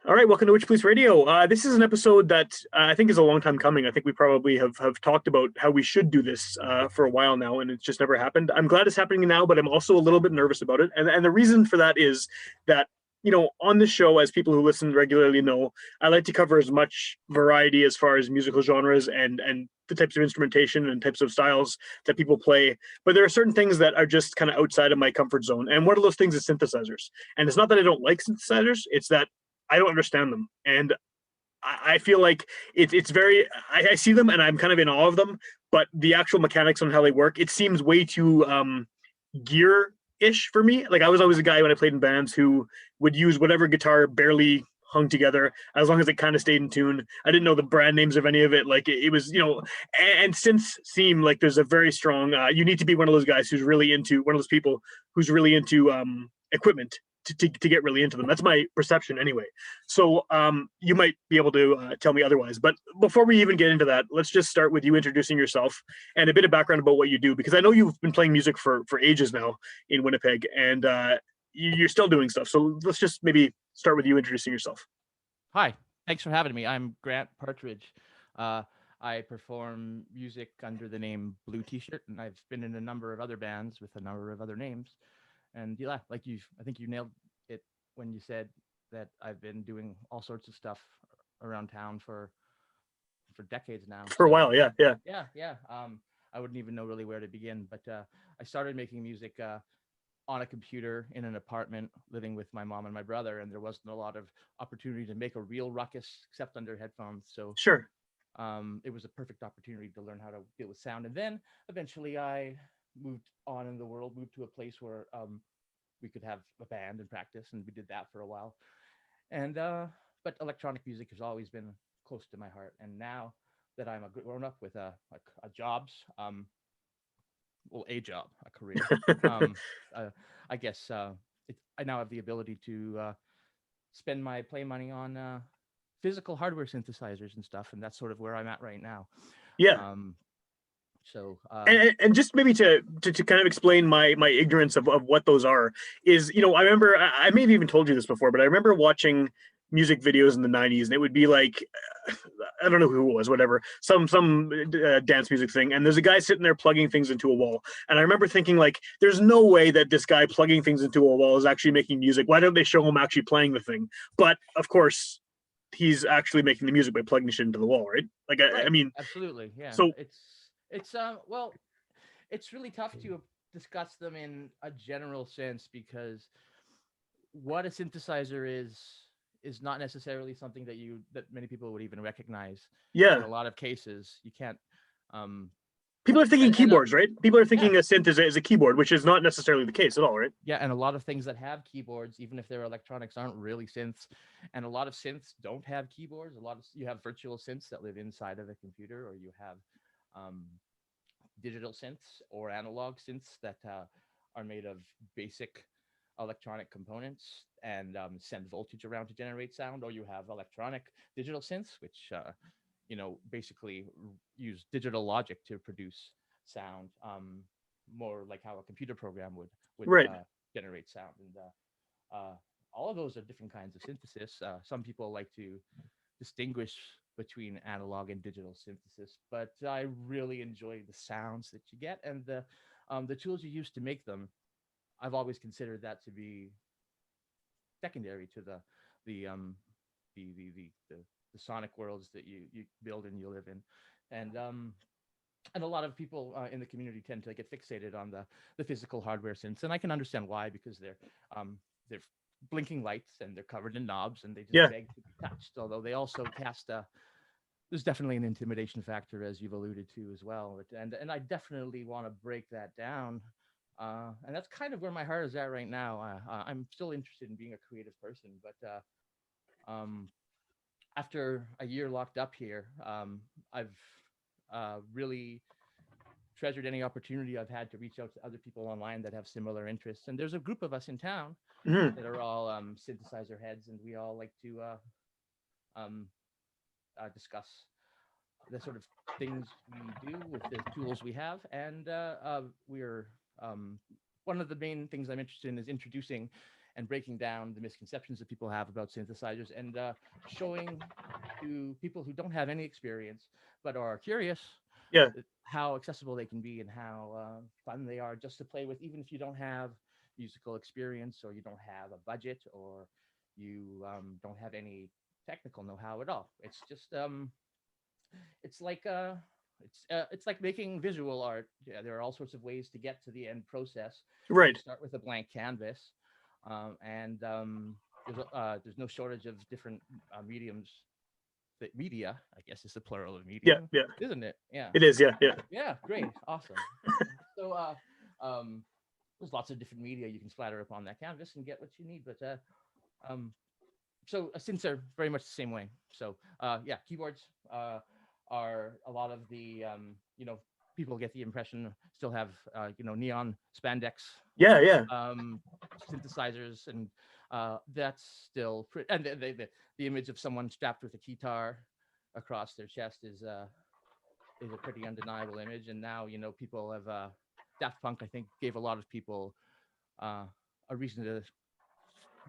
All right, welcome to Witchpolice Radio. This is an episode that I think is a long time coming. I think we probably have talked about how we should do this for a while now, and it's just never happened. I'm glad it's happening now, but I'm also a little bit nervous about it. And the reason for that is that, on this show, as people who listen regularly know, I like to cover as much variety as far as musical genres and the types of instrumentation and types of styles that people play. But there are certain things that are just kind of outside of my comfort zone. And one of those things is synthesizers. And it's not that I don't like synthesizers, it's that I don't understand them, and I feel like it's very. I see them and I'm kind of in awe of them, but the actual mechanics on how they work, it seems way too gear ish for me. Like I was always a guy when I played in bands who would use whatever guitar barely hung together as long as it kind of stayed in tune. I didn't know the brand names of any of it. Like it was, and synths seem like there's a very strong. You need to be one of those guys who's really into one of those people who's really into equipment to get really into them. That's my perception anyway. So you might be able to tell me otherwise. But before we even get into that, let's just start with you introducing yourself and a bit of background about what you do, because I know you've been playing music for ages now in Winnipeg, and you're still doing stuff. So let's just maybe start with you introducing yourself. Hi, thanks for having me. I'm Grant Partridge. I perform music under the name Blue T-shirt, and I've been in a number of other bands with a number of other names. And yeah, I think you nailed it when you said that I've been doing all sorts of stuff around town for decades now. For a while, yeah. Yeah. I wouldn't even know really where to begin, but I started making music on a computer in an apartment living with my mom and my brother, and there wasn't a lot of opportunity to make a real ruckus except under headphones. So Sure. it was a perfect opportunity to learn how to deal with sound. And then eventually I moved on in the world, moved to a place where we could have a band and practice, and we did that for a while. And but electronic music has always been close to my heart. And now that I'm a grown up with a jobs, a job, a career, I guess I now have the ability to spend my play money on physical hardware synthesizers and stuff, and that's sort of where I'm at right now. Yeah. So and just maybe to kind of explain my ignorance of what those are is, I remember I may have even told you this before, but I remember watching music videos in the 90s, and it would be like, I don't know who it was, whatever, some dance music thing, and there's a guy sitting there plugging things into a wall, and I remember thinking, like, there's no way that this guy plugging things into a wall is actually making music. Why don't they show him actually playing the thing? But of course he's actually making the music by plugging shit into the wall, right? Like right. I mean, Absolutely, yeah. So it's well, it's really tough to discuss them in a general sense, because what a synthesizer is not necessarily something that many people would even recognize. Yeah. In a lot of cases, you can't. People are thinking keyboards, right? People are thinking yeah. a synth is a keyboard, which is not necessarily the case at all, right? Yeah, and a lot of things that have keyboards, even if they're electronics, aren't really synths. And a lot of synths don't have keyboards. You have virtual synths that live inside of a computer, or you have digital synths or analog synths that are made of basic electronic components and send voltage around to generate sound, or you have electronic digital synths, which basically use digital logic to produce sound, more like how a computer program would Right. generate sound. And all of those are different kinds of synthesis. Some people like to distinguish between analog and digital synthesis, but I really enjoy the sounds that you get and the tools you use to make them. I've always considered that to be secondary to the um the sonic worlds that you build and you live in. And a lot of people in the community tend to get fixated on the physical hardware synths, and I can understand why, because they're blinking lights and they're covered in knobs and they just beg to be touched. Although they also cast there's definitely an intimidation factor, as you've alluded to as well, and I definitely want to break that down. And that's kind of where my heart is at right now. I'm still interested in being a creative person, but after a year locked up here, I've really treasured any opportunity I've had to reach out to other people online that have similar interests. And there's a group of us in town that are all synthesizer heads, and we all like to discuss the sort of things we do with the tools we have. And we're one of the main things I'm interested in is introducing and breaking down the misconceptions that people have about synthesizers, and showing to people who don't have any experience but are curious Yeah. how accessible they can be and how fun they are just to play with, even if you don't have musical experience or you don't have a budget or you don't have any technical know-how at all. It's just it's like it's like making visual art. Yeah, there are all sorts of ways to get to the end process. You Right. start with a blank canvas, and there's no shortage of different mediums. The media, I guess, is the plural of Yeah. medium, Yeah. isn't it? Yeah. It is. Yeah. Yeah. Yeah. Great. Awesome. So, um, there's lots of different media you can splatter upon that canvas and get what you need. But um, so synths are very much the same way. So yeah, keyboards are a lot of the people get the impression still have neon spandex Yeah. Yeah. um, synthesizers, and that's still and the image of someone strapped with a guitar across their chest is a pretty undeniable image. And now people have Daft Punk, I think, gave a lot of people uh, a reason to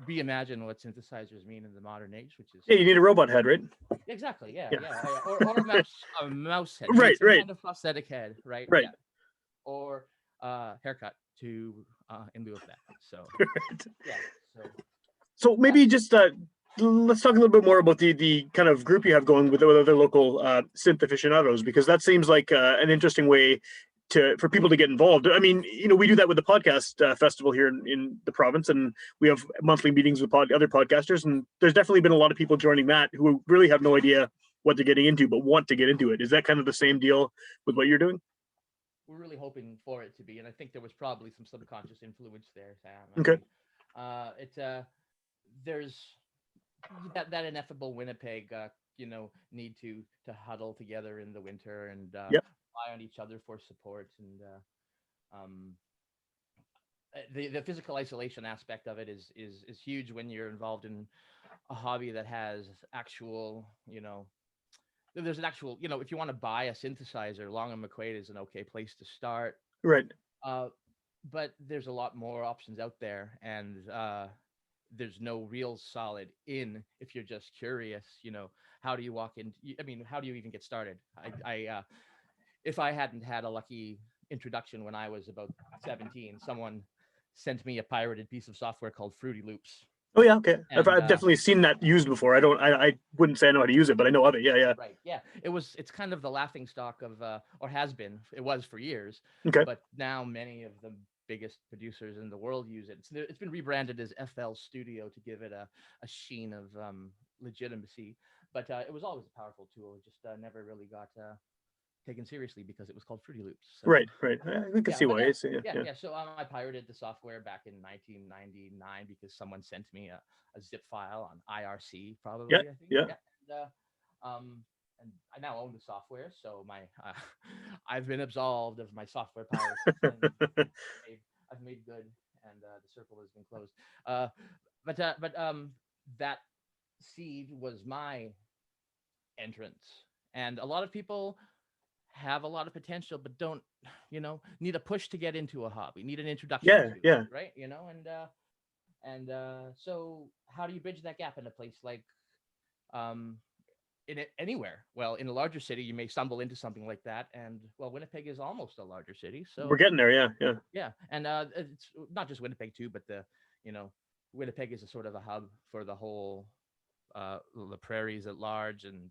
reimagine what synthesizers mean in the modern age, which is Yeah. You need a robot head, right? exactly, yeah, Yeah. yeah, yeah. Or a mouse head. You Right. need some Right. kind of prosthetic head, right? Right. Yeah, or haircut to in lieu of that. So yeah, so So yeah, maybe just let's talk a little bit more about the kind of group you have going with other local synth aficionados, because that seems like an interesting way for people to get involved. I mean, we do that with the podcast festival here in the province, and we have monthly meetings with other podcasters, and there's definitely been a lot of people joining that who really have no idea what they're getting into but want to get into it. Is that kind of the same deal with what you're doing? we're really hoping for it to be, and I think there was probably some subconscious influence there, Sam. I Okay. mean, there's that ineffable Winnipeg, need to huddle together in the winter and Yep. rely on each other for support, and um, the physical isolation aspect of it is huge when you're involved in a hobby that has actual, there's an actual, if you want to buy a synthesizer, Long and McQuaid is an okay place to start. Right. Uh, but there's a lot more options out there, and there's no real solid in if you're just curious. How do you walk in? I mean, how do you even get started? If I hadn't had a lucky introduction when I was about 17, someone sent me a pirated piece of software called Fruity Loops, Oh yeah. Okay. I've, and I've definitely seen that used before. I don't. I wouldn't say I know how to use it, but I know of it. Yeah. Yeah. right, yeah, it's kind of the laughing stock of or has been, it was for years, Okay. but now many of the biggest producers in the world use it. It's been rebranded as FL Studio to give it a sheen of legitimacy, but it was always a powerful tool. It just never really got taken seriously because it was called Fruity Loops. So Right. Right. I can yeah, see but why. Yeah. yeah, Yeah. yeah. So I pirated the software back in 1999 because someone sent me a zip file on IRC, Yeah. probably, I think. Yeah. Yeah. Um, and I now own the software, so I've been absolved of my software piracy sin. I've made good, and the circle has been closed. Uh, but that seed was my entrance, and a lot of people have a lot of potential but don't need a push to get into a hobby, need an introduction Yeah. to it, Yeah. right? So how do you bridge that gap in a place like um anywhere? Well, in a larger city you may stumble into something like that, and well, Winnipeg is almost a larger city, We're so getting there. Yeah. Yeah. yeah. And it's not just Winnipeg too, but you know Winnipeg is a sort of a hub for the whole the prairies at large, and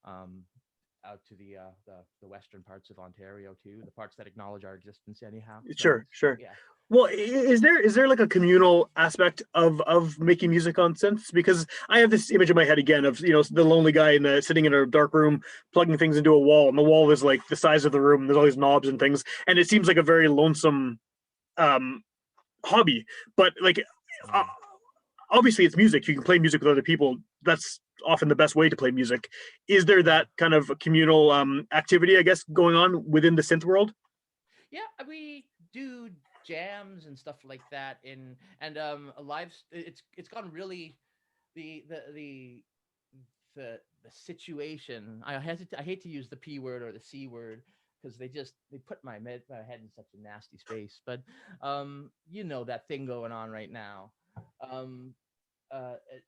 um out to the western parts of Ontario too, the parts that acknowledge our existence anyhow. So Sure. Sure. yeah, Well, is there like a communal aspect of making music on synths? Because I have this image in my head again of the lonely guy sitting in a dark room plugging things into a wall, and the wall is like the size of the room. And there's all these knobs and things, and it seems like a very lonesome um, hobby. But like, uh, mm. obviously, it's music. You can play music with other people. That's often the best way to play music. Is there Yeah, that kind of communal activity, I guess, going on within the synth world? yeah. We do jams and stuff like that in and live. It's gone really the the the the situation. I hate to use the P word or the C word because they put my head in such a nasty space. But that thing going on right now Um,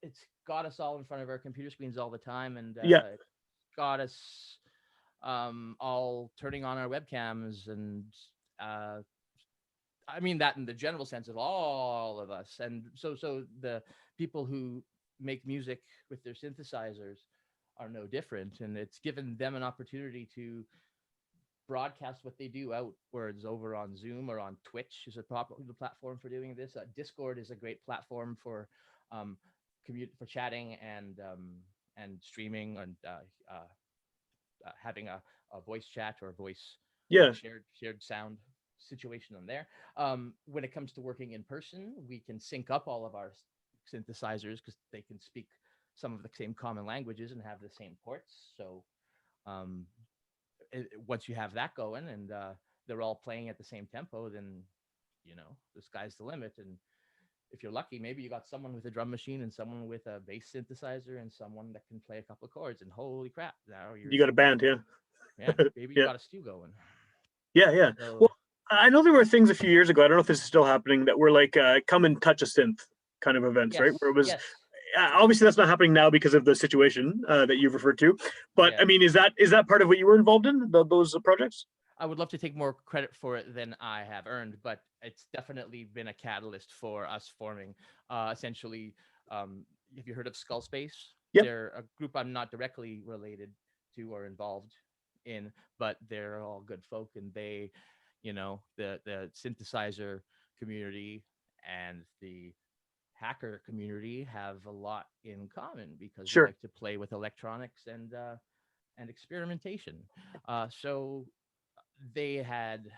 it's got us all in front of our computer screens all the time, and Yeah, it's got us all turning on our webcams, and uh, I mean that in the general sense of all of us. And so the people who make music with their synthesizers are no different, and it's given them an opportunity to broadcast what they do outwards over on Zoom or on Twitch is a the platform for doing this. Discord is a great platform for um, for chatting and streaming and having a voice chat or a voice yeah, shared sound situation on there. When it comes to working in person, we can sync up all of our synthesizers because they can speak some of the same common languages and have the same ports. So um, once you have that going and they're all playing at the same tempo, then the sky's the limit. And if you're lucky, maybe you got someone with a drum machine and someone with a bass synthesizer and someone that can play a couple of chords. And holy crap, now you're you got a band, yeah. yeah, maybe you Yeah, got a stew going. yeah, yeah. So Well, I know there were things a few years ago. I don't know if this is still happening that were like come and touch a synth kind of events, right? Where yes, it was yes, obviously that's not happening now because of the situation that you've referred to. But yeah. I mean, is that part of what you were involved in those projects? I would love to take more credit for it than I have earned, but it's definitely been a catalyst for us forming. Essentially, have you heard of Skull Space? Yep, They're a group I'm not directly related to or involved in, but they're all good folk, and they, the synthesizer community and the hacker community have a lot in common because we sure, like to play with electronics and experimentation. So they had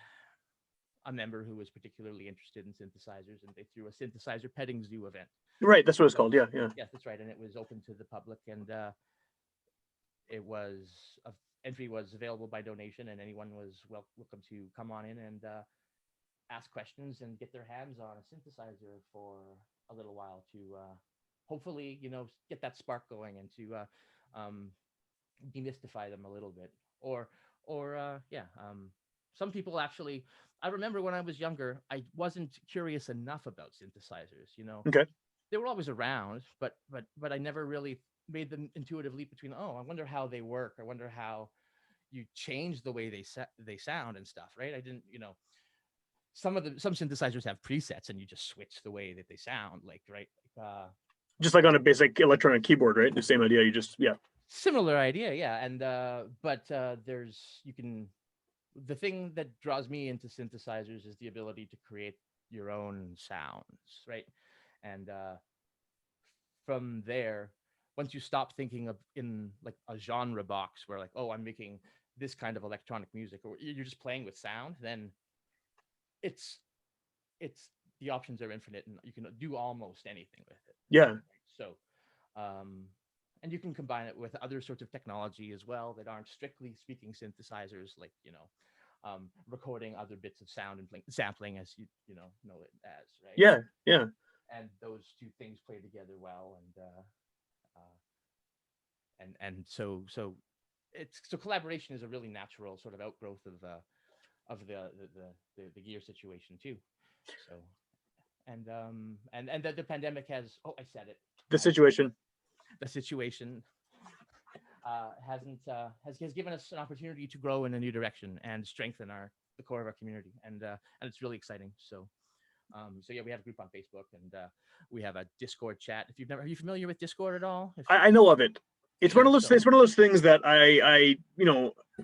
a member who was particularly interested in synthesizers, and they threw a synthesizer petting zoo event. right. That's what it's So called. Yeah, yeah, yes, that's right, and it was open to the public, and it was entry was available by donation, and anyone was welcome to come on in and ask questions and get their hands on a synthesizer for a little while to hopefully get that spark going and to demystify them a little bit or some people actually. I remember when I was younger, I wasn't curious enough about synthesizers. okay, They were always around, but I never really made the intuitive leap between, oh, I wonder how they work, I wonder how you change the way they sound and stuff, right? I didn't, some synthesizers have presets and you just switch the way that they sound, like, right, just like on a basic electronic keyboard, right? The same idea. You just yeah, similar idea, yeah. And but there's you can the thing that draws me into synthesizers is the ability to create your own sounds, right? And from there, once you stop thinking of in like a genre box where like, oh, I'm making this kind of electronic music, or you're just playing with sound, then it's it's the options are infinite and you can do almost anything with it. yeah, So um and you can combine it with other sorts of technology as well that aren't strictly speaking synthesizers, like recording other bits of sound and sampling, as you know it as, right? yeah, yeah. And those two things play together well, uh, and so it's so collaboration is a really natural sort of outgrowth of the gear situation too. So and the pandemic has, oh, I said it, The has situation. the situation hasn't has given us an opportunity to grow in a new direction and strengthen the core of our community, and it's really exciting. So yeah, we have a group on Facebook, and we have a Discord chat. If you've never, are you familiar with Discord at all? If I know of it. It's one sure, of those. so It's one of those things that I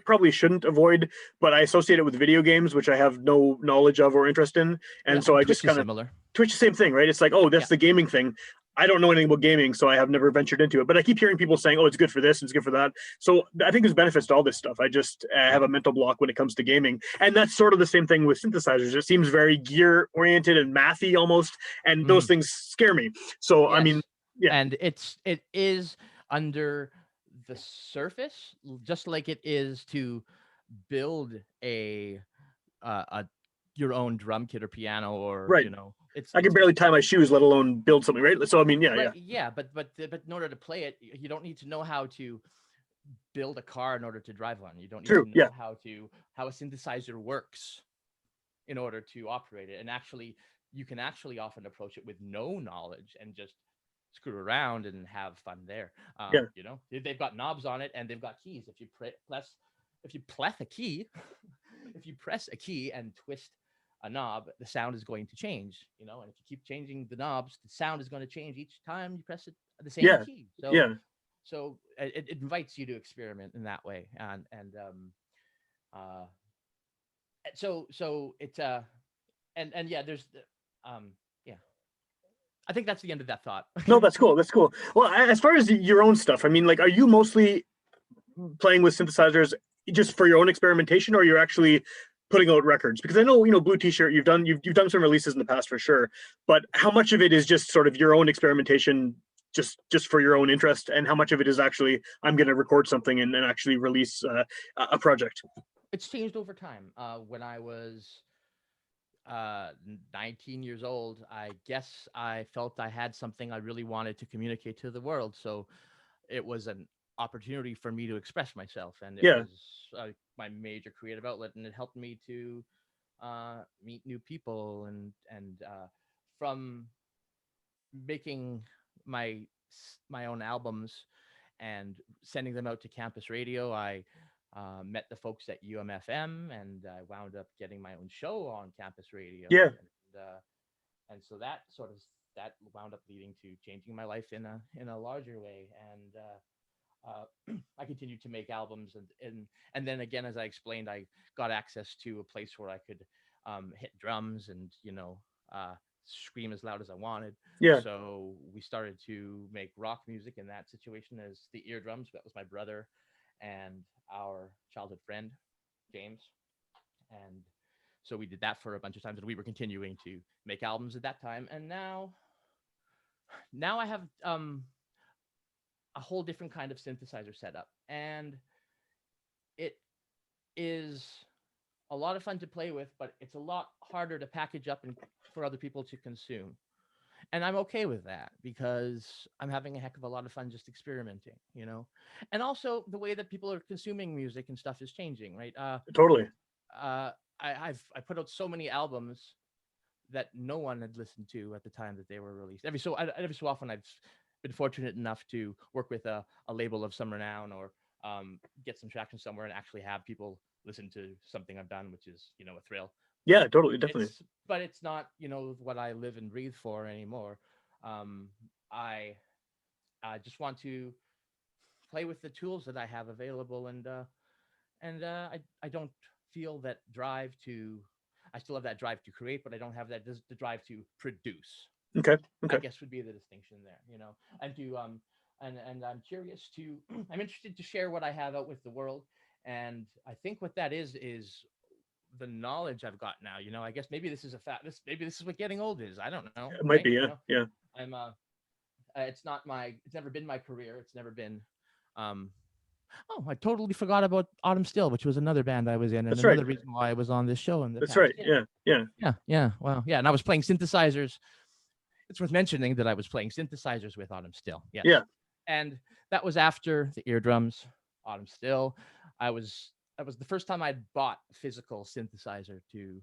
probably shouldn't avoid, but I associate it with video games, which I have no knowledge of or interest in, yeah, and so I just Twitch is kind of similar. Twitch the same thing, right? It's like, oh, Yeah, that's the gaming thing. I don't know anything about gaming, so I have never ventured into it. But I keep hearing people saying, "Oh, it's good for this, it's good for that." So I think there's benefits to all this stuff. I just have yeah, a mental block when it comes to gaming, and that's sort of the same thing with synthesizers. It seems very gear oriented and mathy almost, and those mhm, things scare me. So I mean, yes, yeah, and it is under the surface, just like it is to build a your own drum kit or piano, or right. it's I can it's barely tie my shoes, let alone build something, right? So I mean, yeah, right, yeah, yeah, but in order to play it, you don't need to know how to build a car in order to drive one. You don't need to true, yeah, know how a synthesizer works in order to operate it. And actually, you can actually often approach it with no knowledge and just screw around and have fun there. Yeah. You know, they've got knobs on it and they've got keys. If you press a key, if you press a key and twist a knob, the sound is going to change. You know, and if you keep changing the knobs, the sound is going to change each time you press it the same Yeah. key. So Yeah. it invites you to experiment in that way, uh, so it's and yeah, there's yeah, I think that's the end of that thought. No, that's cool. That's cool. Well, as far as your own stuff, I mean, like, are you mostly playing with synthesizers just for your own experimentation, or you're actually putting out records? Because I know, Blue T-shirt, you've done some releases in the past for sure, but how much of it is just sort of your own experimentation, just for your own interest, and how much of it is actually, I'm going to record something and actually release a project? It's changed over time. When I was 19 years old, I guess I felt I had something I really wanted to communicate to the world. So it was an opportunity for me to express myself, and it Yeah. was my major creative outlet, and it helped me to meet new people, and from making my my own albums and sending them out to campus radio, I met the folks at UMFM, and I wound up getting my own show on campus radio, Yeah. and so that that wound up leading to changing my life in a larger way. And I continued to make albums, and then again, as I explained, I got access to a place where I could hit drums and scream as loud as I wanted. Yeah. So we started to make rock music in that situation as the Eardrums. That was my brother and our childhood friend James, and so we did that for a bunch of times, and we were continuing to make albums at that time. And now I have a whole different kind of synthesizer setup, and it is a lot of fun to play with, but it's a lot harder to package up and for other people to consume. And I'm okay with that because I'm having a heck of a lot of fun just experimenting, you know. And also the way that people are consuming music and stuff is changing, right? Totally. I put out so many albums that no one had listened to at the time that they were released. Every so often I've been fortunate enough to work with a label of some renown, or get some traction somewhere and actually have people listen to something I've done, which is, a thrill. Yeah, But totally, definitely. it's not, what I live and breathe for anymore. Um, I I just want to play with the tools that I have available, and I don't feel that drive to. I still have that drive to create, but I don't have the drive to produce. Okay. I Okay. guess would be the distinction there, and to and I'm curious to I'm interested to share what I have out with the world, and I think what that is the knowledge I've got now. I guess maybe this is maybe this is what getting old is. I don't know, It might right? be. Yeah. Yeah. I'm it's never been my career. It's never been um oh, I totally forgot about Autumn Still, which was another band I was in, and That's right. another reason why I was on this show in the That's past. right. Yeah. Yeah. Yeah. Well, yeah, and I was playing synthesizers. It's worth mentioning that I was playing synthesizers with Autumn Still. Yes. Yeah. And that was after the Eardrums, Autumn Still. That was the first time I'd bought a physical synthesizer to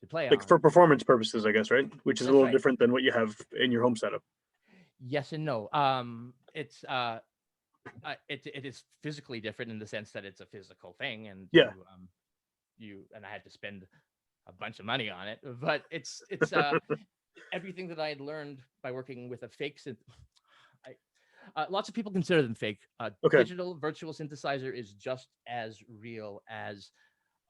play Like on. for performance purposes, I guess, right? Which is a That's little right. different than what you have in your home setup. Yes and no. It is physically different in the sense that it's a physical thing, and Yeah. and I had to spend a bunch of money on it. But it's everything that I had learned by working with a fake synth. Lots of people consider them fake. Okay. Digital virtual synthesizer is just as real as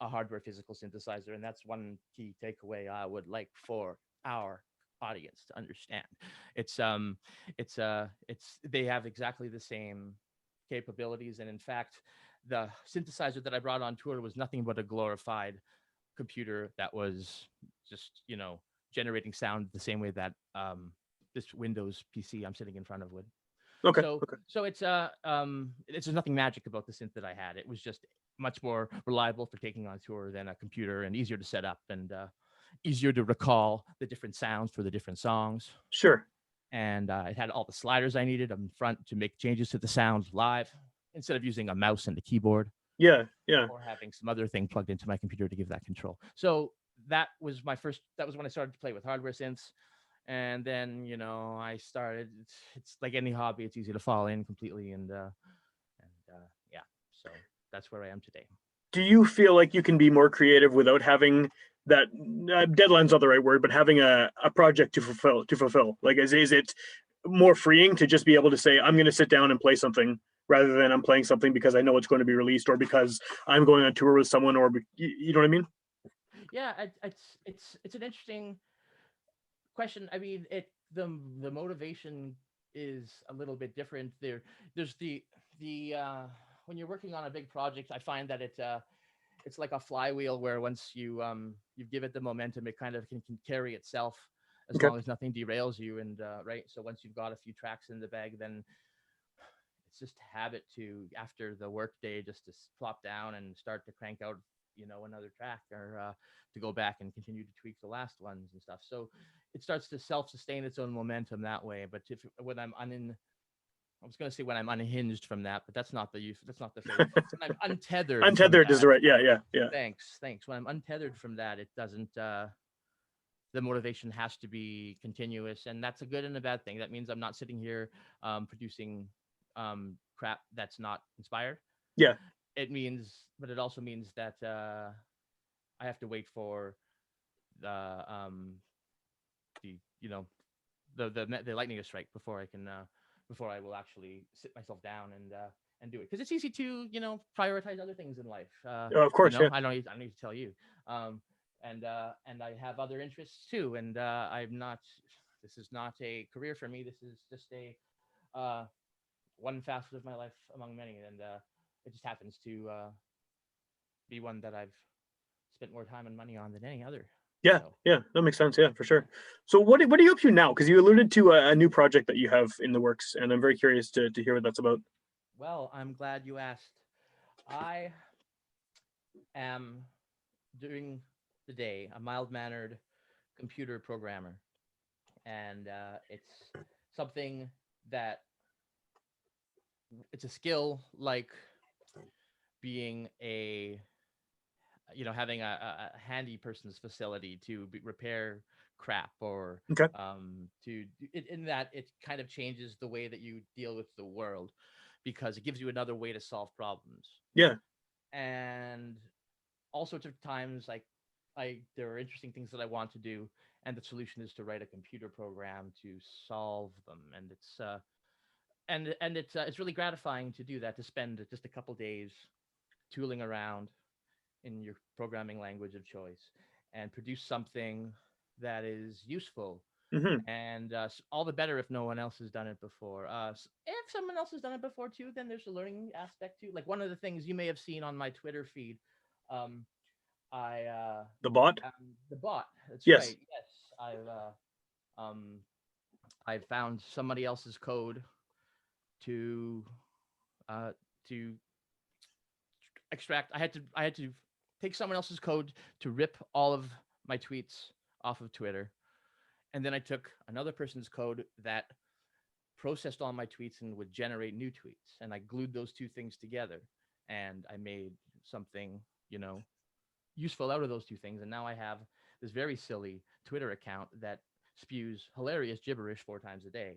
a hardware physical synthesizer, and that's one key takeaway I would like for our audience to understand. It's they have exactly the same capabilities, and in fact, the synthesizer that I brought on tour was nothing but a glorified computer that was just generating sound the same way that this Windows PC I'm sitting in front of would. Okay. So Okay. so it's there's nothing magic about the synth that I had. It was just much more reliable for taking on tour than a computer, and easier to set up, and easier to recall the different sounds for the different songs. Sure. And it had all the sliders I needed up front to make changes to the sounds live, instead of using a mouse and a keyboard. Yeah. Yeah. Or having some other thing plugged into my computer to give that control. So that was when I started to play with hardware synths. And then, I started, it's like any hobby, it's easy to fall in completely. Yeah, so that's where I am today. Do you feel like you can be more creative without having that deadline's not the right word, but having a project to fulfill? Like, is it more freeing to just be able to say, I'm going to sit down and play something rather than I'm playing something because I know it's going to be released or because I'm going on tour with someone or you know what I mean? Yeah, it's an interesting question. I mean, the motivation is a little bit different. There's the when you're working on a big project, I find that it's like a flywheel where once you give it the momentum, it kind of can carry itself as Okay. long as nothing derails you. And right, so once you've got a few tracks in the bag, then it's just habit to, after the work day, just to plop down and start to crank out another track, or to go back and continue to tweak the last ones and stuff. So it starts to self-sustain its own momentum that way. But when I'm I was going to say when I'm unhinged from that, but that's not the phrase. When I'm untethered from Untethered is the that. right. Yeah. Thanks. When I'm untethered from that, it doesn't. The motivation has to be continuous, and that's a good and a bad thing. That means I'm not sitting here producing crap that's not inspired. Yeah. But it also means that I have to wait for the you know the lightning to strike before I can before I will actually sit myself down and do it, because it's easy to prioritize other things in life. Of course. Yeah. I don't need to tell you. Um, and I have other interests too, and I'm not. This is not a career for me. This is just a uh, one facet of my life among many, and it just happens to be one that I've spent more time and money on than any other. Yeah, So yeah, that makes sense. Yeah, for sure. So, what are you up to now? Because you alluded to a new project that you have in the works, and I'm very curious to hear what that's about. well, I'm glad you asked. I am during the day a mild mannered computer programmer, and it's something that it's a skill like being having a handy person's facility to repair crap, or Okay. in that it kind of changes the way that you deal with the world, because it gives you another way to solve problems. Yeah. And all sorts of times, like, there are interesting things that I want to do, and the solution is to write a computer program to solve them. And it's really gratifying to do that, to spend just a couple days tooling around in your programming language of choice and produce something that is useful. Hmm. And all the better if no one else has done it before. If someone else has done it before too, then there's a learning aspect too. Like, one of the things you may have seen on my Twitter feed, um, I The bot. the bot. That's Yes. right. Yes, um, I found somebody else's code to uh, to extract. I had to take someone else's code to rip all of my tweets off of Twitter, and then I took another person's code that processed all my tweets and would generate new tweets, and I glued those two things together, and I made something useful out of those two things. And now I have this very silly Twitter account that spews hilarious gibberish 4 times a day.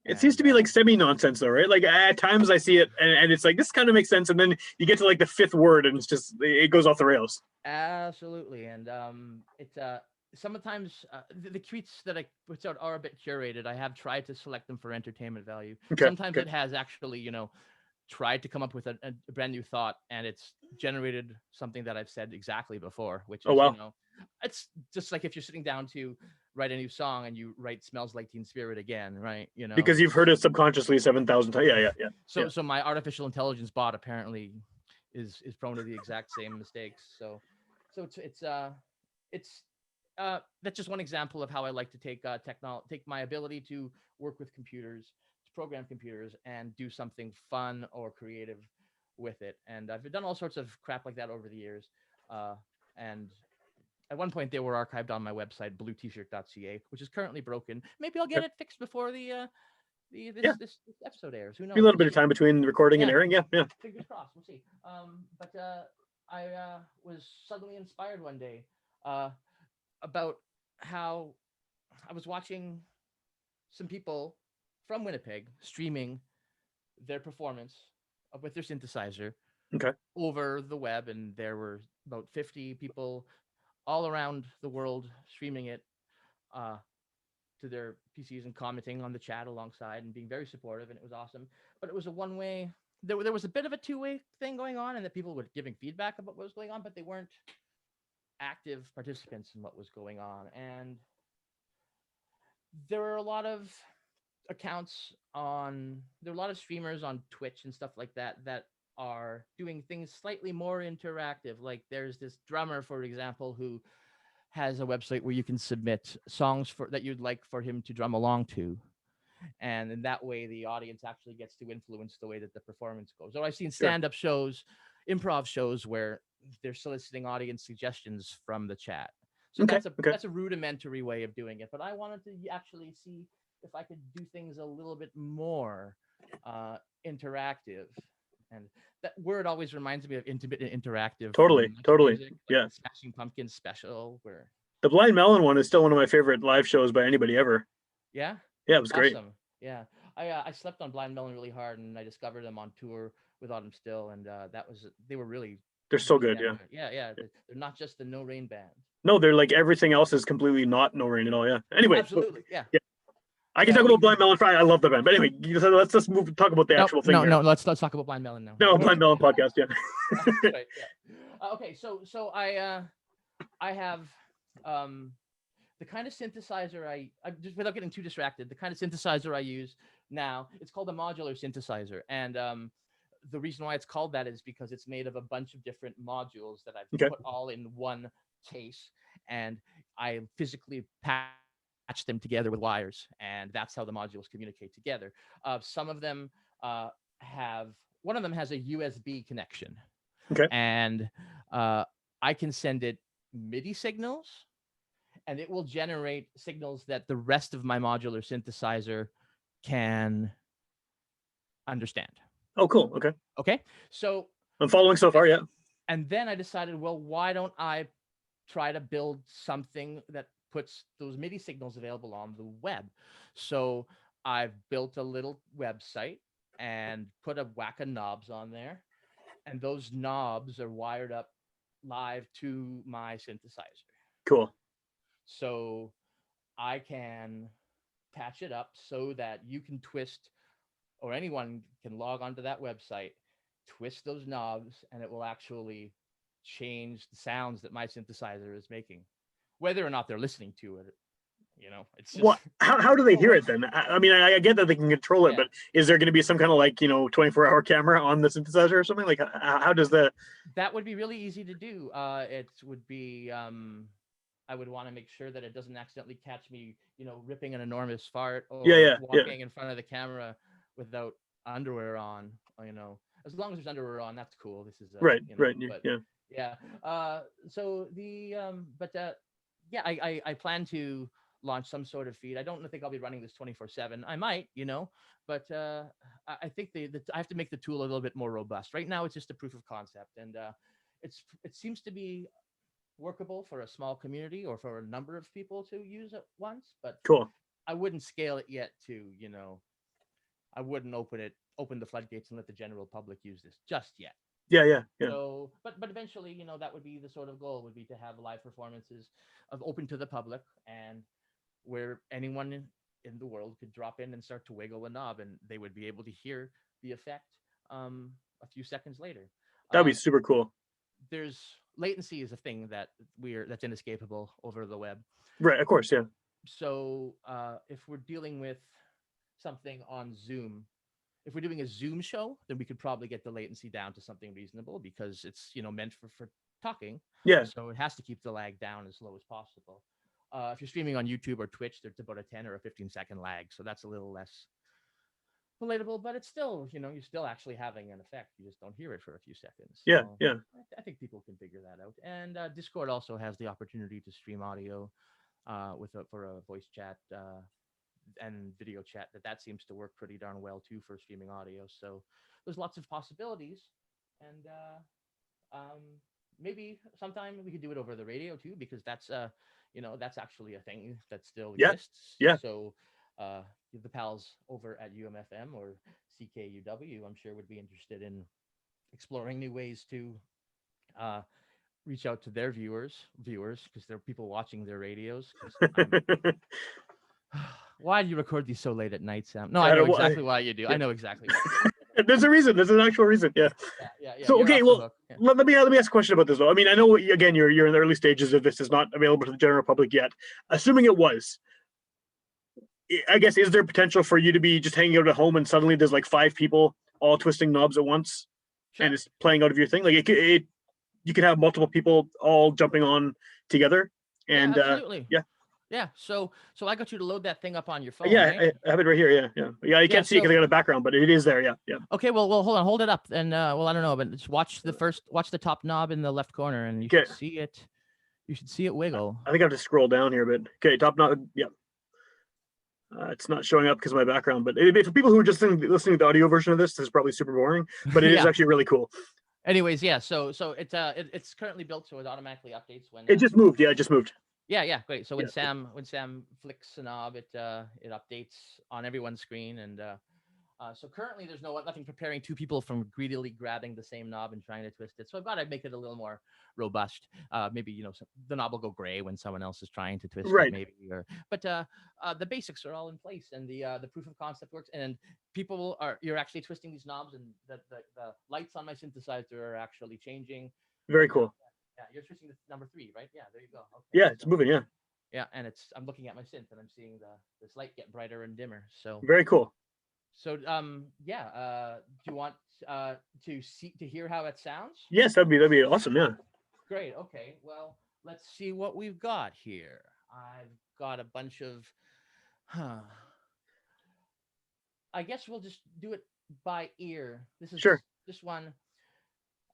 It seems And to be like semi nonsense though, right? Like at times I see it and it's like this kind of makes sense, and then you get to like the fifth word and it goes off the rails. absolutely. And it's sometimes the tweets that I put out are a bit curated. I have tried to select them for entertainment value. Okay. Sometimes Okay. it has actually, tried to come up with a brand new thought, and it's generated something that I've said exactly before, which Oh is, wow. it's just like if you're sitting down to write a new song and you write "Smells Like Teen Spirit" again, right? Because you've heard It's it subconsciously 7,000 times. Yeah. Yeah. Yeah. Yeah. so my artificial intelligence bot apparently is prone to the exact same mistakes. So that's just one example of how I like to take my ability to work with computers, to program computers, and do something fun or creative with it. And I've done all sorts of crap like that over the years. And at one point, they were archived on my website, bluetshirt.ca, which is currently broken. Maybe I'll get Okay. it fixed before the Yeah. this episode airs. Who Be a knows? little We'll bit of see. time between recording and Yeah, airing. Yeah. Yeah. fingers crossed. We'll see. But I was suddenly inspired one day. Uh, about how I was watching some people from Winnipeg streaming their performance with their synthesizer Okay. over the web, and there were about 50 people all around the world streaming it uh, to their PCs and commenting on the chat alongside and being very supportive, and it was awesome. But it was a one way. There was a bit of a two-way thing going on, and that people were giving feedback about what was going on, but they weren't active participants in what was going on. And there were a lot of there are a lot of streamers on Twitch and stuff like that that are doing things slightly more interactive. Like there's this drummer, for example, who has a website where you can submit songs for that you'd like for him to drum along to, and in that way the audience actually gets to influence the way that the performance goes. So I've seen Sure. stand-up shows, improv shows where they're soliciting audience suggestions from the chat. So Okay. Okay. that's a rudimentary way of doing it, but I wanted to actually see if I could do things a little bit more interactive. And that word always reminds me of intimate and interactive Totally. from Totally. music, like Yeah. the Smashing Pumpkins special, where The Blind Melon one is still one of my favorite live shows by anybody ever. yeah, Yeah, it was great. awesome. Yeah, I slept on Blind Melon really hard, and I discovered them on tour with Autumn Still, and they were really They're so really good. damn Yeah. good. Yeah. They're not just the No Rain band. No, they're like everything else is completely not No Rain at all. Yeah. Oh, Anyway, absolutely. Yeah. yeah, I can Yeah. talk about Blind Melon Fry. I love the band, but anyway, let's just talk about the No, actual thing no, here. no. Let's talk about Blind Melon now. No, Blind Melon podcast. Yeah. That's right. Yeah. Okay. So I have um the kind of synthesizer I just without getting too distracted. The kind of synthesizer I use now, it's called a modular synthesizer, and the reason why it's called that is because it's made of a bunch of different modules that I've Okay. put all in one case, and I physically patch them together with wires, and that's how the modules communicate together. Some of them have one of them has a USB connection, Okay. and uh, I can send it MIDI signals, and it will generate signals that the rest of my modular synthesizer can understand. Oh, cool. Okay. Okay, so I'm following so far. Yeah. and then I decided, well, why don't I try to build something that puts those MIDI signals available on the web? So I've built a little website and put a whack of knobs on there, and those knobs are wired up live to my synthesizer. Cool. So I can patch it up so that you can twist, or anyone can log onto that website, twist those knobs, and it will actually change the sounds that my synthesizer is making, whether or not they're listening to it. It's just What? How do they hear it almost, then? I mean, I get that they can control it, yeah. but is there going to be some kind of like 24-hour camera on the synthesizer or something? Like, how does the? That would be really easy to do. It would be I would want to make sure that it doesn't accidentally catch me, ripping an enormous fart Yeah, or yeah, yeah. walking in front of the camera without underwear on. As long as there's underwear on, that's cool. This is Right, right. but Yeah. yeah. So the but yeah, I plan to launch some sort of feed. I don't think I'll be running this 24/7. I might, but I think I have to make the tool a little bit more robust. Right now, it's just a proof of concept, and it seems to be workable for a small community or for a number of people to use at once. But Cool. I wouldn't scale it yet to, I wouldn't open the floodgates and let the general public use this just yet. Yeah, yeah, yeah. So, but eventually, that would be the sort of goal, would be to have live performances of open to the public, and where anyone in the world could drop in and start to wiggle a knob, and they would be able to hear the effect a few seconds later. That'd be super cool. There's latency is a thing that's inescapable over the web. Right, of course, yeah. So if we're dealing with something on Zoom, if we're doing a Zoom show, then we could probably get the latency down to something reasonable, because it's meant for talking. Yeah. So it has to keep the lag down as low as possible. If you're streaming on YouTube or Twitch, there's about a 10 or a 15-second lag, so that's a little less relatable, but it's still, you're still actually having an effect. You just don't hear it for a few seconds. Yeah, so yeah. I think people can figure that out. And Discord also has the opportunity to stream audio for a voice chat and video chat. That seems to work pretty darn well too for streaming audio. So there's lots of possibilities, and maybe sometime we could do it over the radio too, because that's that's actually a thing that still Yeah, exists. yeah. So uh, the pals over at UMFM or CKUW, I'm sure would be interested in exploring new ways to uh, reach out to their viewers, because there are people watching their radios. Because I'm why do you record these so late at night, Sam? No, I I know don't, exactly why you do. I yeah. know exactly why you do. There's a reason. There's an actual reason. Yeah. Yeah. So You're okay, off the well, hook. Yeah. let me ask a question about this though. I mean, I know again you're in the early stages of this. Is not available to the general public yet. Assuming it was, I guess, is there potential for you to be just hanging out at home and suddenly there's like 5 people all twisting knobs at once Sure. and it's playing out of your thing? Like you can have multiple people all jumping on together Yeah, and absolutely. yeah. Yeah. So I got you to load that thing up on your phone, Yeah, right? I have it right here. Yeah. You Yeah. can't see it because I So got a background, but it is there. Yeah. okay, well, hold on, hold it up, and well, I don't know, but just watch the top knob in the left corner, and you Okay, should see it. You should see it wiggle. I think I have to scroll down here, but okay, top knot. Yeah, it's not showing up because of my background. But for people who are just listening to the audio version of this, this is probably super boring. But it is Yeah. actually really cool. Anyways, yeah. So it's currently built so it automatically updates when. It just moved. Yeah, it just moved. Yeah, great. So Yeah. when Sam flicks a knob, it updates on everyone's screen, and so currently there's nothing preparing two people from greedily grabbing the same knob and trying to twist it. So I've got to make it a little more robust. Maybe the knob will go gray when someone else is trying to twist it, Right. maybe. But the basics are all in place, and the proof of concept works. And you're actually twisting these knobs, and the lights on my synthesizer are actually changing Very right now. cool. Yeah, you're twisting the number 3, right? Yeah, there you go. Okay. Yeah, it's So moving. Yeah. yeah, and I'm looking at my synth and I'm seeing this light get brighter and dimmer. Very cool. So yeah, do you want to hear how it sounds? Yes, that'd be awesome. Yeah. Great. Okay. Well, let's see what we've got here. I've got a bunch of I guess we'll just do it by ear. Sure. This one.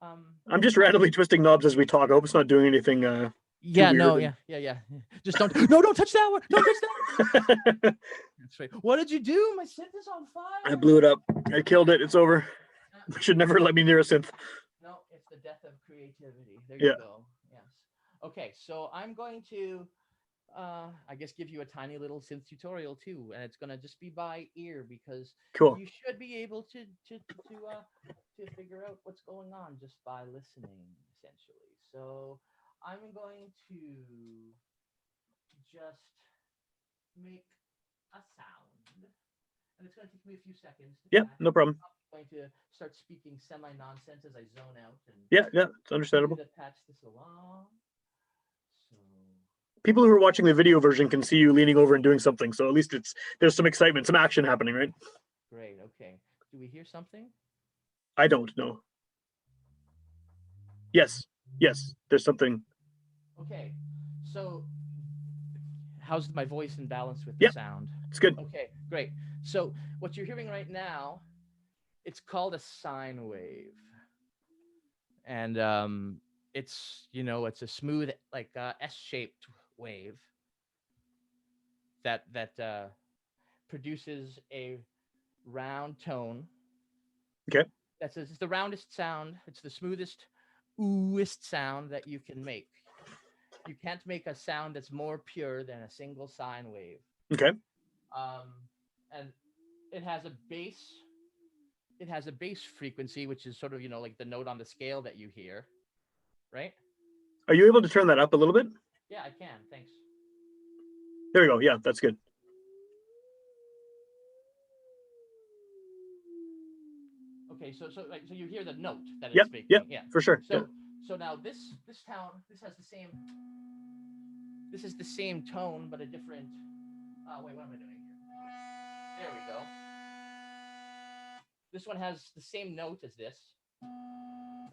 I'm just randomly twisting knobs as we talk. I hope it's not doing anything too Yeah, no, weird. yeah. Just don't touch that one. Don't touch that one. That's right. What did you do? My synth is on fire. I blew it up. I killed it. It's over. Should never let me near a synth. No, it's the death of creativity. There Yeah. you go. Yes. Okay, so I'm going to I guess give you a tiny little synth tutorial too, and it's gonna just be by ear because Cool. you should be able to figure out what's going on just by listening, essentially. So I'm going to just make a sound, and it's going to take me a few seconds. Yeah, no problem. I'm going to start speaking semi-nonsense as I zone out. And Yeah, it's understandable. to patch this along. So People who are watching the video version can see you leaning over and doing something. So at least there's some excitement, some action happening, right? great. Okay. Do we hear something? I don't know. Yes. There's something. Okay. So how's my voice in balance with the sound? It's good. Okay, great. So what you're hearing right now, it's called a sine wave. And it's a smooth like S-shaped wave that produces a round tone. Okay. It's the roundest sound. It's the smoothest, oohest sound that you can make. You can't make a sound that's more pure than a single sine wave. Okay. And it has a bass. It has a bass frequency, which is sort of like the note on the scale that you hear, right? Are you able to turn that up a little bit? Yeah, I can. Thanks. There we go. Yeah, that's good. Okay, so you hear the note that Yep, it's making. yep, Yeah, for sure. So now this town has the same. This is the same tone, but a different. Wait, what am I doing here? There we go. This one has the same note as this,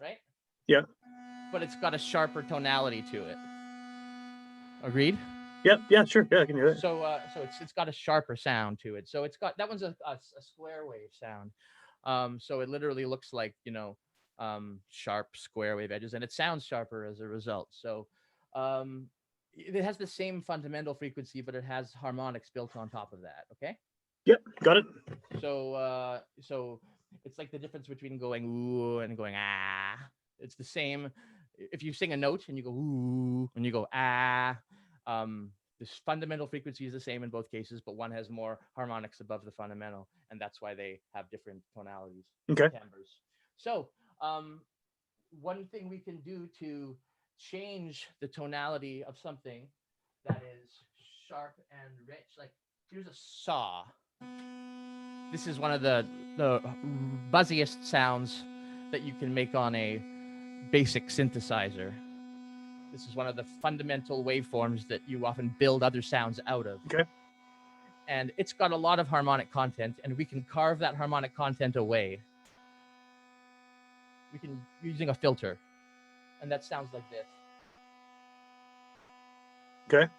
right? Yeah. But it's got a sharper tonality to it. Agreed? Yep, yeah, sure. Yeah, I can hear that. So it's got a sharper sound to it. So it's got that one's a square wave sound. So it literally looks like sharp square wave edges, and it sounds sharper as a result. So it has the same fundamental frequency, but it has harmonics built on top of that. Okay. Yep, got it. So it's like the difference between going ooh and going ah. It's the same. If you sing a note and you go ooh and you go ah, This fundamental frequency is the same in both cases, but one has more harmonics above the fundamental, and that's why they have different tonalities, Okay. timbres. So one thing we can do to change the tonality of something that is sharp and rich, like here's a saw. This is one of the buzziest sounds that you can make on a basic synthesizer. This is one of the fundamental waveforms that you often build other sounds out of. Okay. And it's got a lot of harmonic content, and we can carve that harmonic content away. We can using a filter, and that sounds like this. Okay.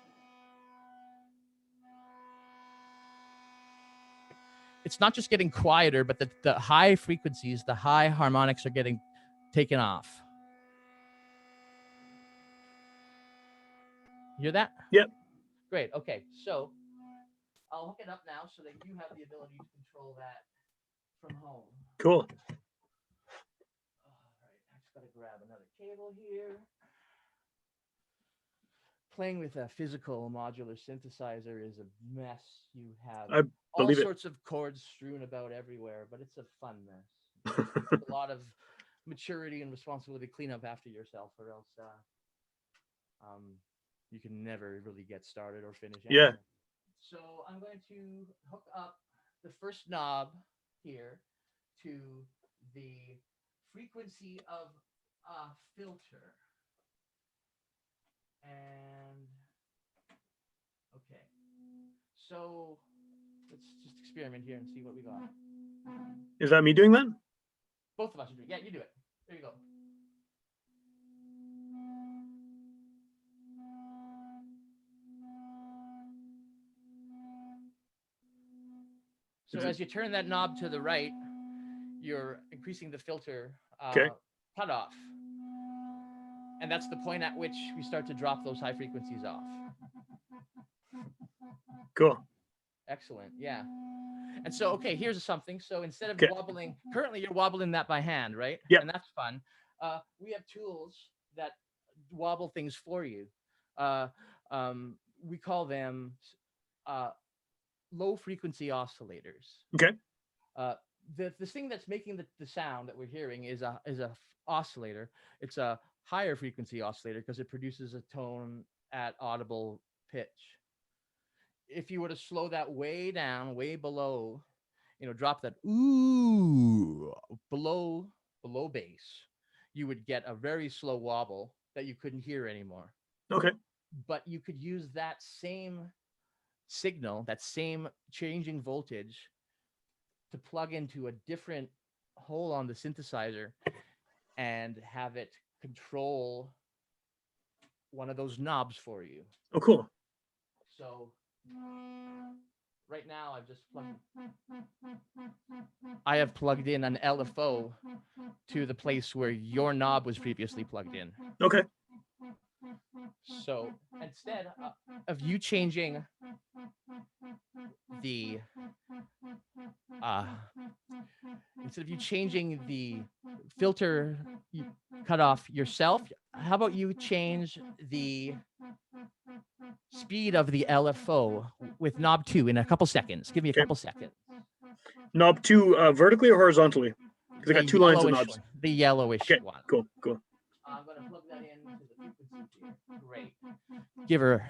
It's not just getting quieter, but the high frequencies, the high harmonics are getting taken off. You hear that? Yep. Great. Okay. So I'll hook it up now so that you have the ability to control that from home. Cool. All right. I just got to grab another cable here. Playing with a physical modular synthesizer is a mess. You have all sorts of chords strewn about everywhere, but it's a fun mess. A lot of maturity and responsibility to clean up after yourself, or else you can never really get started or finish anything. Yeah. So I'm going to hook up the first knob here to the frequency of a filter. And okay, so let's just experiment here and see what we got. Is that me doing that? Both of us are doing it. Yeah, you do it. There you go. So as you turn that knob to the right, you're increasing the filter cutoff. And that's the point at which we start to drop those high frequencies off. Cool. Excellent. Yeah. And so, okay, here's something. So instead of wobbling, currently you're wobbling that by hand, right? Yeah. And that's fun. We have tools that wobble things for you. We call them low frequency oscillators. Okay. The thing that's making the sound that we're hearing is a oscillator. It's a higher frequency oscillator because it produces a tone at audible pitch. If you were to slow that way down, way below, drop that ooh below bass, you would get a very slow wobble that you couldn't hear anymore. Okay. But you could use that same signal, that same changing voltage, to plug into a different hole on the synthesizer and have it control one of those knobs for you. Oh, cool. So right now I have plugged in an LFO to the place where your knob was previously plugged in. Okay. So instead of you changing the filter cutoff yourself, how about you change the speed of the LFO with knob 2 in a couple seconds? Give me a couple seconds. Knob 2 vertically or horizontally? Because I got two lines of knobs. The yellowish one. Cool. I'm going to plug that in to the frequency here. Great. Give her.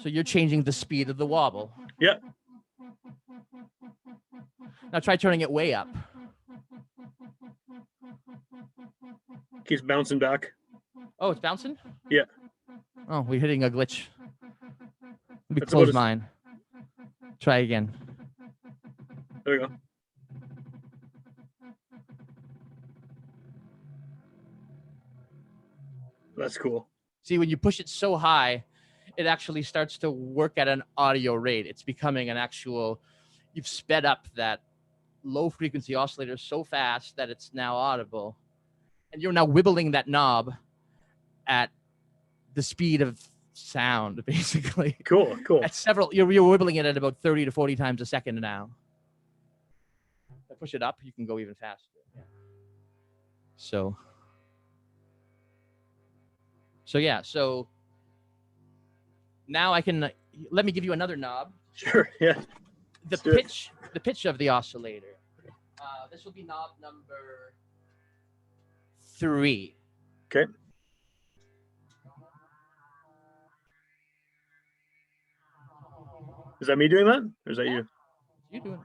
So you're changing the speed of the wobble. Yeah. Now try turning it way up. Keeps bouncing back. Oh, it's bouncing? Yeah. Oh, we're hitting a glitch. Let me close mine. Try again. There we go. That's cool. See, when you push it so high, it actually starts to work at an audio rate. It's becoming an actual, you've sped up that low frequency oscillator so fast that it's now audible. And you're now wibbling that knob at the speed of sound, basically. Cool. At you're wibbling it at about 30 to 40 times a second now. If I push it up, you can go even faster. Yeah. So yeah. So now I can let me give you another knob. Sure. Yeah. The Let's do it. pitch of the oscillator. This will be knob number 3. Okay. Is that me doing that, or is that you? You doing it?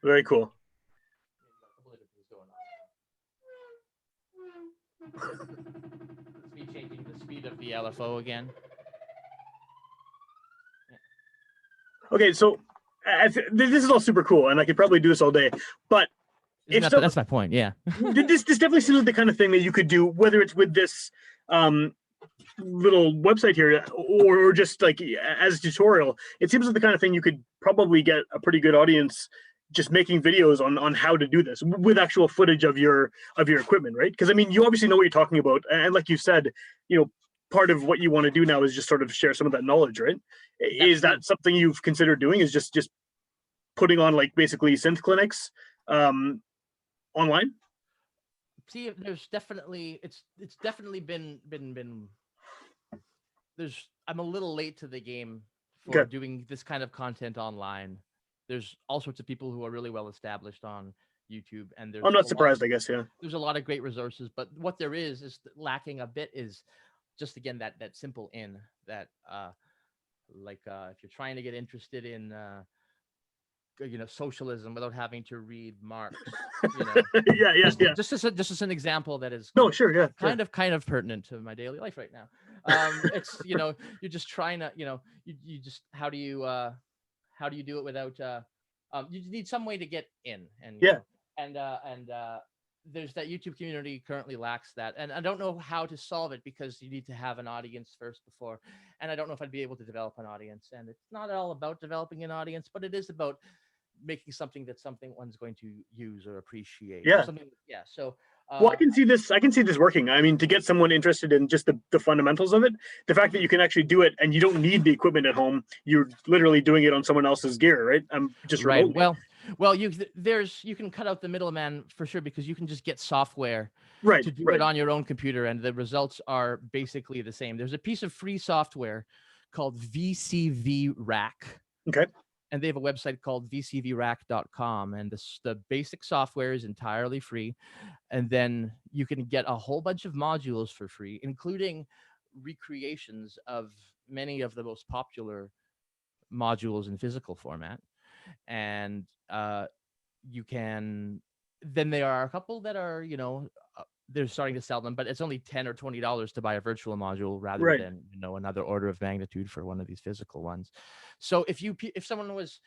Very cool. Let's be changing the speed of the LFO again. Okay, so this is all super cool, and I could probably do this all day. But that's my point. Yeah. this definitely seems like the kind of thing that you could do, whether it's with this little website here, or just like as a tutorial. It seems like the kind of thing you could probably get a pretty good audience just making videos on how to do this with actual footage of your equipment, right? Because I mean, you obviously know what you're talking about, and like you said, part of what you want to do now is just sort of share some of that knowledge, right? Is that something you've considered doing? Is just putting on like basically synth clinics online? See, there's definitely it's definitely been I'm a little late to the game for doing this kind of content online. There's all sorts of people who are really well established on YouTube, and I'm not surprised. I guess, yeah. There's a lot of great resources, but what there is lacking a bit is just again that simple that if you're trying to get interested in socialism without having to read Marx. Just as an example that is kind of pertinent to my daily life right now. It's you're just trying to you just how do you do it without you need some way to get in and there's that YouTube community currently lacks that, and I don't know how to solve it because you need to have an audience first before, and I don't know if I'd be able to develop an audience. And it's not all about developing an audience, but it is about making something one's going to use or appreciate. Yeah. So well, I can see this working. I mean, to get someone interested in just the fundamentals of it, the fact that you can actually do it and you don't need the equipment at home, you're literally doing it on someone else's gear, right? Just right. Remotely. Well, you can cut out the middleman for sure, because you can just get software to do it on your own computer, and the results are basically the same. There's a piece of free software called VCV Rack. Okay. And they have a website called vcvrack.com, and the basic software is entirely free. And then you can get a whole bunch of modules for free, including recreations of many of the most popular modules in physical format. And then there are a couple that are, they're starting to sell them, but it's only $10 or $20 to buy a virtual module rather than another order of magnitude for one of these physical ones. So if someone was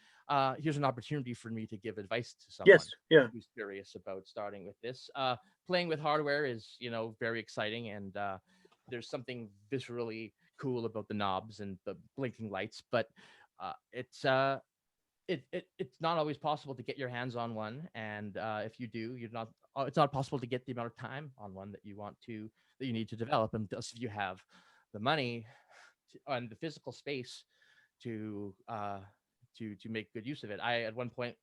here's an opportunity for me to give advice to someone who's curious about starting with this. Playing with hardware is very exciting, and there's something viscerally cool about the knobs and the blinking lights, but it's not always possible to get your hands on one, and if you do, it's not possible to get the amount of time on one that you need to develop, unless you have the money and the physical space to make good use of it. I at one point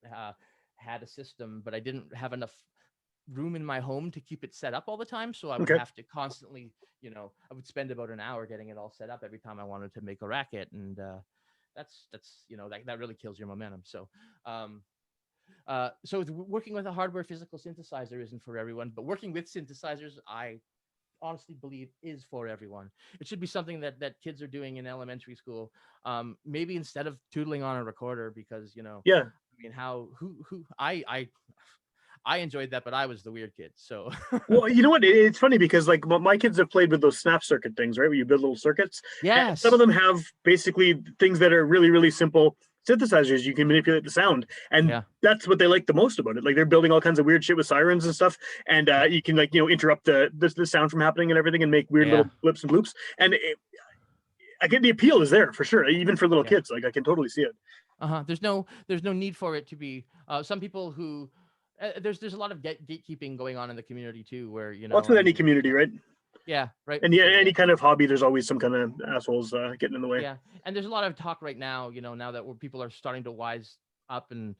had a system, but I didn't have enough room in my home to keep it set up all the time, so I would have to constantly, I would spend about an hour getting it all set up every time I wanted to make a racket, and that's that really kills your momentum. So working with a hardware physical synthesizer isn't for everyone, but working with synthesizers, I honestly believe, is for everyone. It should be something that kids are doing in elementary school, maybe instead of tootling on a recorder, because I mean, I enjoyed that, but I was the weird kid. So well, you know what? It's funny because like my kids have played with those snap circuit things, right? Where you build little circuits. Yeah. Some of them have basically things that are really, really simple synthesizers. You can manipulate the sound, and that's what they like the most about it. Like they're building all kinds of weird shit with sirens and stuff, and you can interrupt the sound from happening and everything, and make weird little blips and bloops. And I get the appeal is there for sure, even for little kids. Like I can totally see it. There's no need for it to be. Some people who there's a lot of gatekeeping going on in the community too, where that's with any community, right? Yeah, right And for yeah, sure. any Yeah. kind of hobby, there's always some kind of assholes getting in the way. Yeah, and there's a lot of talk right now, now that where people are starting to wise up and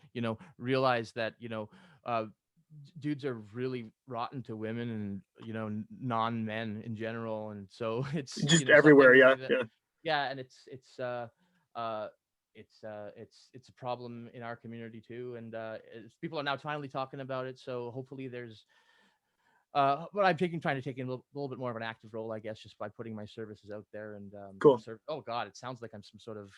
realize that dudes are really rotten to women and non-men in general, and so it's Just everywhere. something Yeah, that, yeah. yeah, and uh it's a problem in our community too, and people are now finally talking about it, so hopefully there's but I'm trying to take in a little bit more of an active role, I guess, just by putting my services out there and Cool. oh God, it sounds like I'm some sort of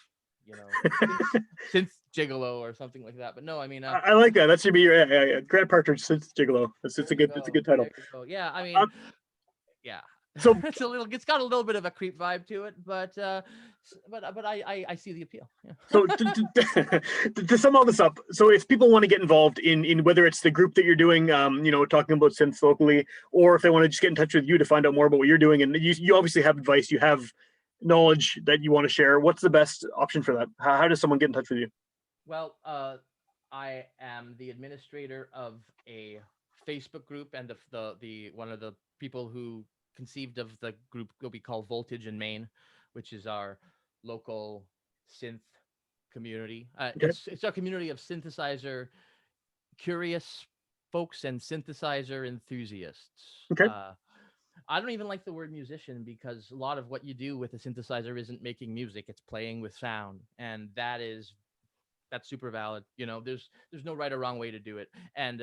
synth, synth gigolo or something like that. But no, I mean, I like that. That should be your Grant Partridge since Gigolo. It's there a you good it's a go, good title. there you go. Yeah, I mean, Um, yeah, so it's got a little bit of a creep vibe to it, but I see the appeal. Yeah. So to sum all this up, so if people want to get involved in whether it's the group that you're doing, talking about synths locally, or if they want to just get in touch with you to find out more about what you're doing, and you obviously have advice, you have knowledge that you want to share. What's the best option for that? How does someone get in touch with you? Well, I am the administrator of a Facebook group, and the one of the people who conceived of the group will be called Voltage in Maine, which is our local synth community. Okay. It's a community of synthesizer curious folks and synthesizer enthusiasts. Okay. I don't even like the word musician because a lot of what you do with a synthesizer isn't making music; it's playing with sound, and that's super valid. There's no right or wrong way to do it. And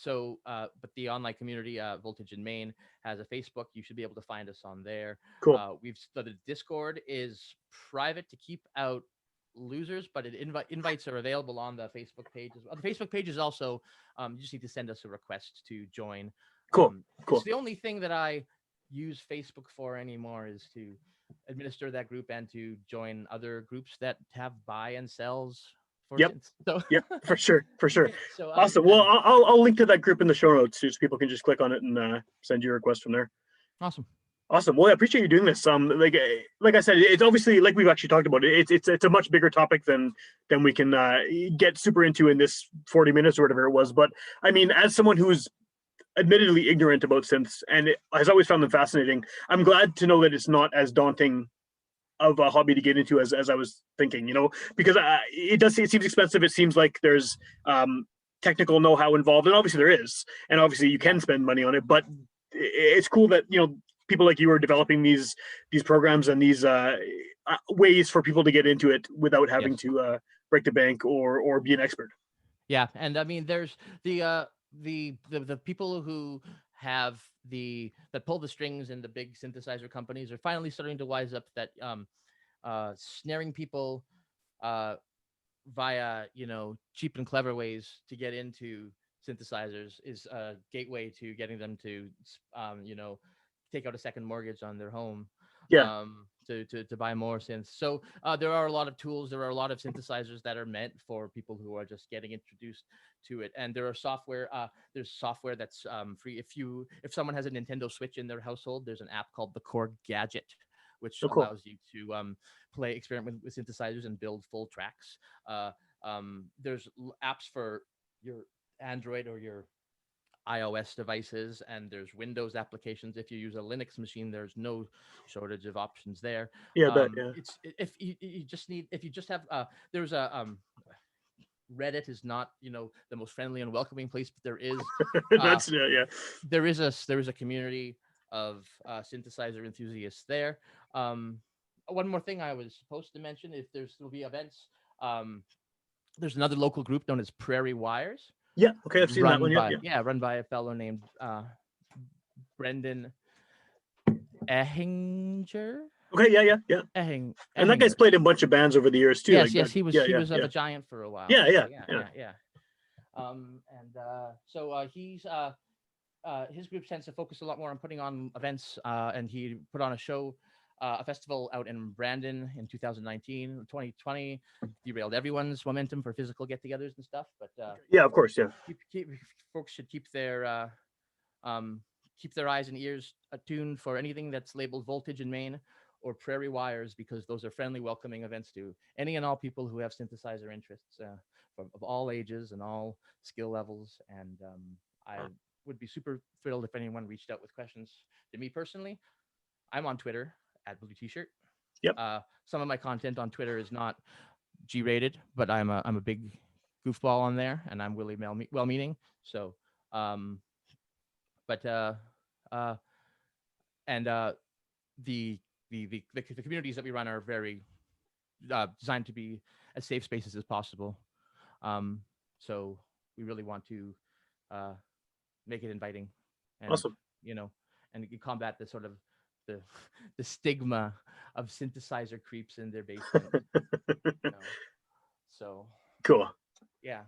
but the online community, Voltage in Maine, has a Facebook. You should be able to find us on there. Cool. The Discord is private to keep out losers, but invites are available on the Facebook page as well. The Facebook page is also you just need to send us a request to join. Cool. It's Cool. the only thing that I use Facebook for anymore is to administer that group and to join other groups that have buy and sells for Yep. synths. So Yep. For sure. For sure. yeah, so Awesome. Well, and I'll link to that group in the show notes, so people can just click on it and send you a request from there. awesome. Awesome. Well, I appreciate you doing this. Like I said, it's obviously like we've actually talked about it. It's a much bigger topic than we can get super into in this 40 minutes or whatever it was. But I mean, as someone who's admittedly ignorant about synths and has always found them fascinating, I'm glad to know that it's not as daunting of a hobby to get into as I was thinking. Because it seems expensive. It seems like there's technical know-how involved, and obviously there is, and obviously you Yeah. can spend money on it. But it's cool that people like you are developing these programs and these ways for people to get into it without having Yes. to break the bank or be an expert. Yeah, and I mean, there's the people who have that pull the strings in the big synthesizer companies are finally starting to wise up that snaring people uh via cheap and clever ways to get into synthesizers is a gateway to getting them to take out a second mortgage on their home Yeah. to buy more synths. So there are a lot of tools, there are a lot of synthesizers that are meant for people who are just getting introduced to it, and there's software that's free. If someone has a Nintendo Switch in their household, there's an app called the Core Gadget, which Oh, cool. allows you to experiment with synthesizers and build full tracks. Uh, there's apps for your Android or your iOS devices, and there's Windows applications. If you use a Linux machine, there's no shortage of options there. Yeah, I bet. Yeah. It's if you just need if you just have there's a Reddit is not the most friendly and welcoming place, but uh, That's yeah. there is a community of synthesizer enthusiasts there. Um, One more thing I was supposed to mention: if will be events, there's another local group known as Prairie Wires, Yeah. Okay, I've seen that one. Yeah. Yeah. run by a fellow named Brendan Ehinger. Okay. Yeah. Yeah. Yeah. And that guy's Ehinger. played in a bunch of bands over the years too. Yes, Like yes, that. Yeah. he Yeah. was Yeah. a giant for a while. Yeah. So Yeah. yeah, Yeah. yeah, yeah. He's his group tends to focus a lot more on putting on events, and he put on a festival out in Brandon in 2019. 2020 derailed everyone's momentum for physical get-togethers and stuff, but Yeah. Of course. Yeah. folks should keep their eyes and ears attuned for anything that's labeled Voltage in Maine or Prairie Wires, because those are friendly, welcoming events to any and all people who have synthesizer interests of all ages and all skill levels. And I would be super thrilled if anyone reached out with questions to me personally. I'm on Twitter at Blue T-shirt. Yep. Some of my content on Twitter is not G-rated, but I'm a big goofball on there, and I'm really well-meaning. So, um, but uh, and the communities that we run are very designed to be as safe spaces as possible. Um, so we really want to uh, make it inviting, and Awesome. you know, and you combat the sort of the the stigma of synthesizer creeps in their basement. You know, so Cool. yeah.